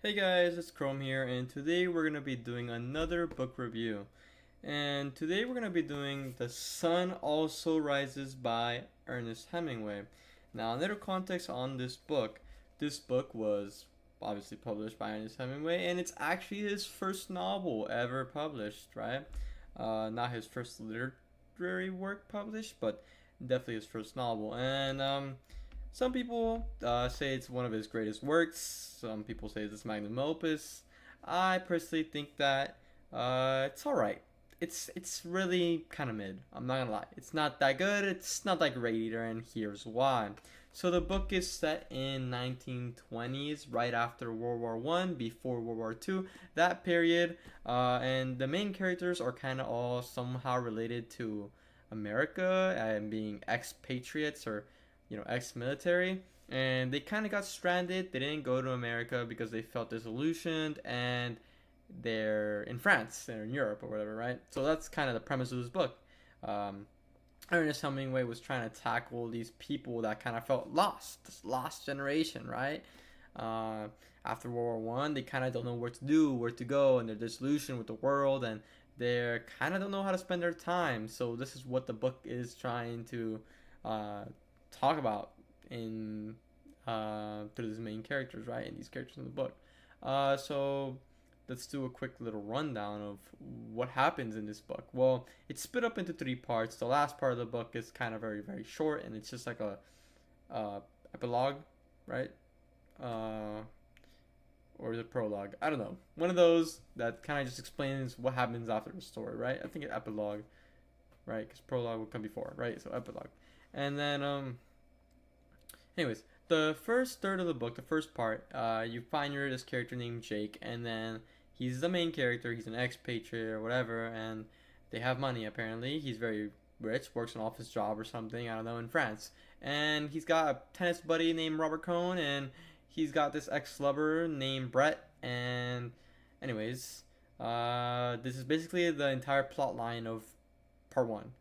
Hey guys, it's Chrome here, and today we're going to be doing another book review. And today we're going to be doing The Sun Also Rises by Ernest Hemingway. Now, a little context on this book was obviously published by Ernest Hemingway, and it's actually his first novel ever published, right? Not his first literary work published, but definitely his first novel. And some people say it's one of his greatest works. Some people say it's magnum opus. I personally think that it's all right. It's really kind of mid. I'm not gonna lie. It's not that good. It's not that great either, and here's why. So the book is set in 1920s, right after World War One, before World War Two, that period, and the main characters are kind of all somehow related to America and being expatriates or ex-military, and they kind of got stranded. They didn't go to America because they felt disillusioned, and they're in France, they're in Europe or whatever, right? So that's kind of the premise of this book. Um, Ernest Hemingway was trying to tackle these people that kind of felt lost, this lost generation, right? Uh, After World War One, they kind of don't know where to do, where to go, and they're disillusioned with the world, and they kind of don't know how to spend their time. So this is what the book is trying to uh, talk about in through these main characters, right? And these characters in the book. So let's do a quick little rundown of what happens in this book. Well, it's split up into three parts. The last part of the book is kind of very short, and it's just like a epilogue, right? Uh, or the prologue. I don't know. One of those that kind of just explains what happens after the story, right? I think it's epilogue, right? Because prologue would come before, right? So epilogue, and then anyways, the first third of the book, the first part, you find this character named Jake, and then he's the main character. He's an expatriate or whatever, and they have money apparently. He's very rich, works an office job or something, I don't know, in France. And he's got a tennis buddy named Robert Cohn, and he's got this ex-lover named Brett. And anyways, this is basically the entire plot line of part one.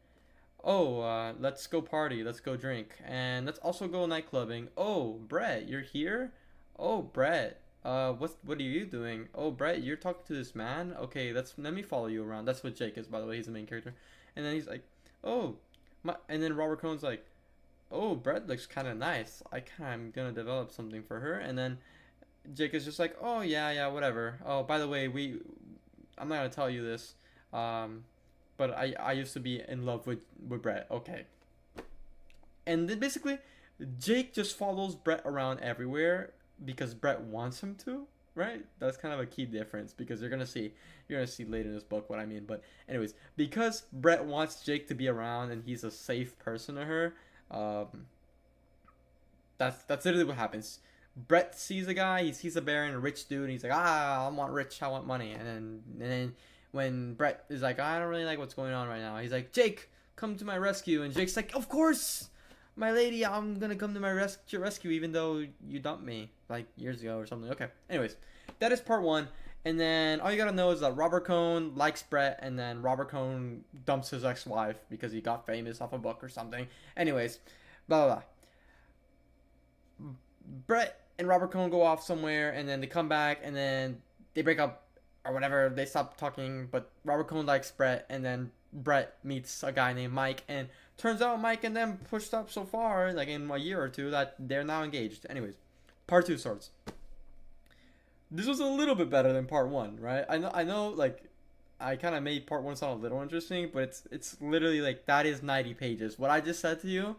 Oh, let's go party, let's go drink, and let's also go nightclubbing. Oh, Brett, you're here? Oh, Brett, what are you doing? Oh, Brett, you're talking to this man? Okay, let me follow you around. That's what Jake is, by the way. He's the main character. And then he's like, oh, and then Robert Cohn's like, oh, Brett looks kind of nice. I'm gonna develop something for her. And then Jake is just like, oh yeah, whatever. Oh, by the way, I'm not gonna tell you this. Um, but I used to be in love with Brett. Okay. And then basically, Jake just follows Brett around everywhere because Brett wants him to, right? That's kind of a key difference because you're gonna see later in this book what I mean. But anyways, because Brett wants Jake to be around and he's a safe person to her, um, that's literally what happens. Brett sees a guy, he sees a baron, a rich dude, and he's like, I want rich, I want money. And then when Brett is like, I don't really like what's going on right now, he's like, Jake, come to my rescue. And Jake's like, of course, my lady, I'm gonna come to your rescue, even though you dumped me like years ago or something. Okay. Anyways, that is part one. And then all you gotta know is that Robert Cohn likes Brett, and then Robert Cohn dumps his ex-wife because he got famous off a book or something. Anyways, blah blah blah. Brett and Robert Cohn go off somewhere, and then they come back, and then they break up or whatever. They stop talking, but Robert Cohn likes Brett, and then Brett meets a guy named Mike, and turns out Mike and them pushed up so far, like in a year or two, that they're now engaged. Anyways, part two starts. This was a little bit better than part one, right? I know, like I kind of made part one sound a little interesting, but it's literally like that is 90 pages. What I just said to you,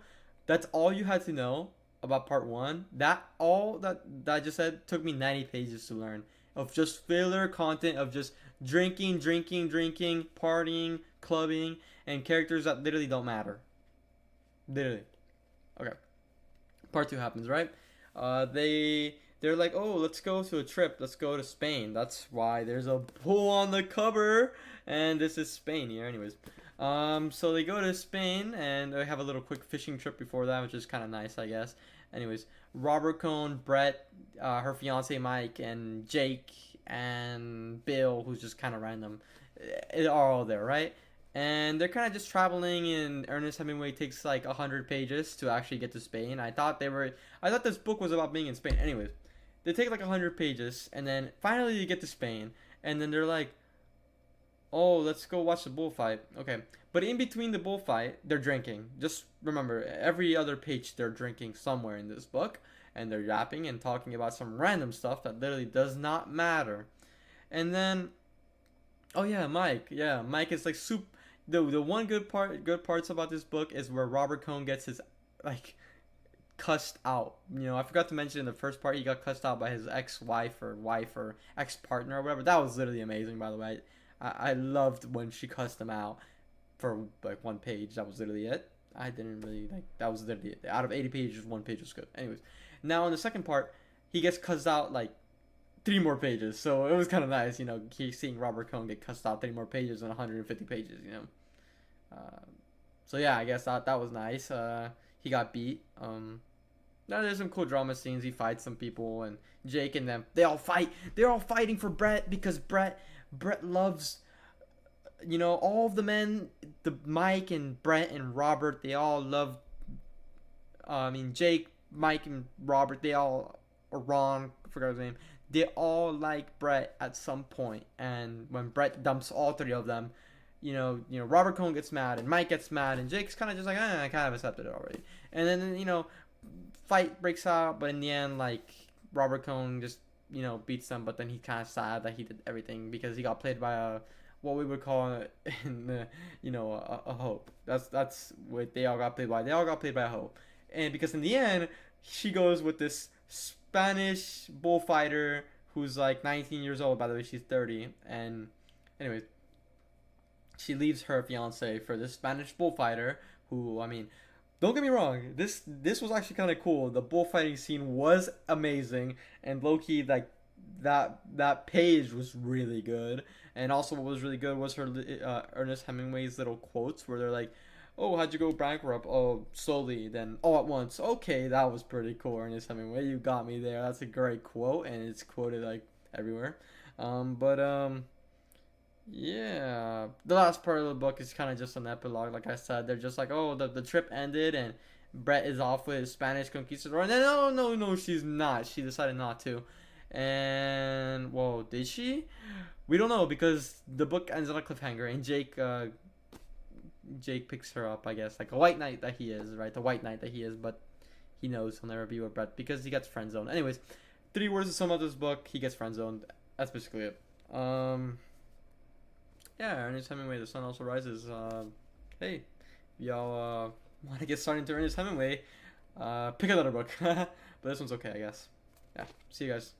that's all you had to know about part one. That I just said took me 90 pages to learn of just filler content of just drinking, partying, clubbing, and characters that literally don't matter. Literally. Okay. Part two happens, right? They're like, oh, let's go to a trip. Let's go to Spain. That's why there's a pool on the cover, and this is Spain here. Anyways, so they go to Spain and they have a little quick fishing trip before that, which is kind of nice, I guess. Anyways, Robert Cohn, Brett, her fiance Mike, and Jake and Bill, who's just kind of random, are all there, right? And they're kind of just traveling, and Ernest Hemingway takes like 100 pages to actually get to Spain. I thought this book was about being in Spain. Anyways, they take like 100 pages, and then finally you get to Spain, and then they're like, oh, let's go watch the bullfight. Okay. But in between the bullfight, they're drinking. Just remember, every other page they're drinking somewhere in this book, and they're yapping and talking about some random stuff that literally does not matter. And then, oh yeah, Mike. Yeah, Mike is like soup. The one good parts about this book is where Robert Cohn gets his like cussed out. You know, I forgot to mention in the first part he got cussed out by his ex-wife or wife or ex-partner or whatever. That was literally amazing, by the way. I loved when she cussed him out for like one page. That was literally it. I didn't really like. That was literally it. Out of 80 pages, one page was good. Anyways, now in the second part, he gets cussed out like 3 more pages. So it was kind of nice, you know, seeing Robert Cohn get cussed out 3 more pages in 150 pages. You know. So yeah, I guess that was nice. He got beat. Now there's some cool drama scenes. He fights some people, and Jake and them, they all fight. They're all fighting for Brett because Brett loves, you know, all of the men, the Mike and Brett and Robert, they all love, Jake, Mike and Robert, they all, or Ron, I forgot his name, they all like Brett at some point. And when Brett dumps all 3 of them, Robert Cohn gets mad and Mike gets mad and Jake's kind of just like, I kind of accepted it already. And then, fight breaks out, but in the end, like, Robert Cohn just, beats them, but then he's kind of sad that he did everything because he got played by what we would call a hope. That's what they all got played by. They all got played by a hope. And because in the end, she goes with this Spanish bullfighter who's like 19 years old, by the way, she's 30. And anyways, she leaves her fiance for this Spanish bullfighter who, don't get me wrong, this was actually kind of cool. The bullfighting scene was amazing, and low-key, like, that page was really good. And also what was really good was her Ernest Hemingway's little quotes where they're like, oh, how'd you go bankrupt? Oh, slowly, then all at once. Okay, that was pretty cool, Ernest Hemingway. You got me there. That's a great quote, and it's quoted, like, everywhere. Yeah, the last part of the book is kind of just an epilogue. Like I said, they're just like, oh, the trip ended and Brett is off with his Spanish conquistador. And then, no, she's not. She decided not to. And, well, did she? We don't know because the book ends on a cliffhanger and Jake picks her up, I guess, like a white knight that he is, right? The white knight that he is, but he knows he'll never be with Brett because he gets friend zoned. Anyways, 3 words to sum up this book: he gets friend zoned. That's basically it. Yeah, Ernest Hemingway, The Sun Also Rises. Hey, if y'all want to get started into Ernest Hemingway, pick another book. But this one's okay, I guess. Yeah, see you guys.